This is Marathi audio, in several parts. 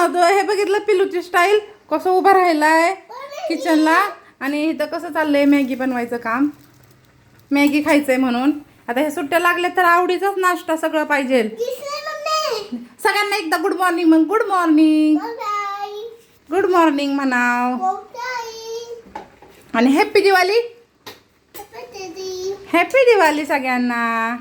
बनवतोय हे बघितलं पिलूची स्टाईल कसं उभं राहिलाय किचनला आणि इथं कसं चाललंय मॅगी बनवायचं काम मॅगी खायचंय म्हणून आता हे सुट्ट्या लागल्या तर आवडीचाच नाश्ता सगळं पाहिजे सगळ्यांना एकदा गुड मॉर्निंग मग गुड मॉर्निंग गुड मॉर्निंग म्हणाव आणि हॅपी दिवाळी हॅपी दिवाळी सगळ्यांना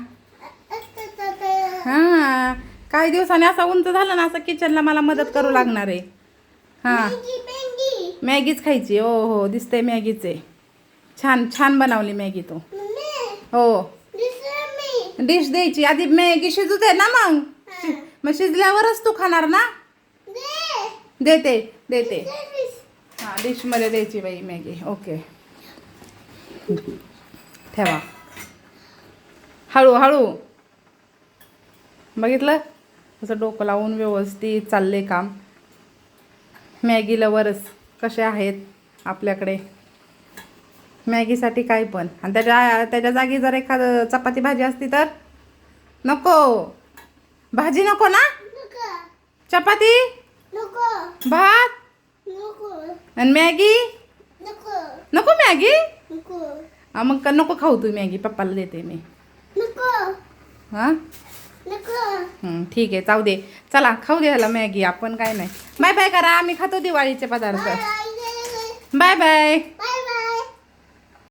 हा काही दिवसांनी असा उंच झाला ना असं किचनला मला मदत करू लागणार आहे हा मॅगीच खायची हो हो दिसते मॅगीच आहे छान छान बनवली मॅगी तू हो डिश द्यायची आधी मॅगी शिजू दे ना मग शिजल्यावरच तू खाणार ना देते देते हां डिशमध्ये द्यायची बाई मॅगी ओके ठेवा हळूहळू बघितलं असं डोकं लावून व्यवस्थित चालले काम मॅगी लवरच कसे आहेत आपल्याकडे मॅगीसाठी काय पण आणि त्याच्या जागी जर एखादं चपाती भाजी असती तर नको भाजी नको ना चपाती भात आणि मॅगी नको मॅगी मग नको खाऊ तू मॅगी पप्पाला देते मी हां ठीक आहे जाऊ दे चला खाऊ दे ह्याला मॅगी आपण काय नाही बाय बाय करा आम्ही खातो दिवाळीचे पदार्थ बाय बाय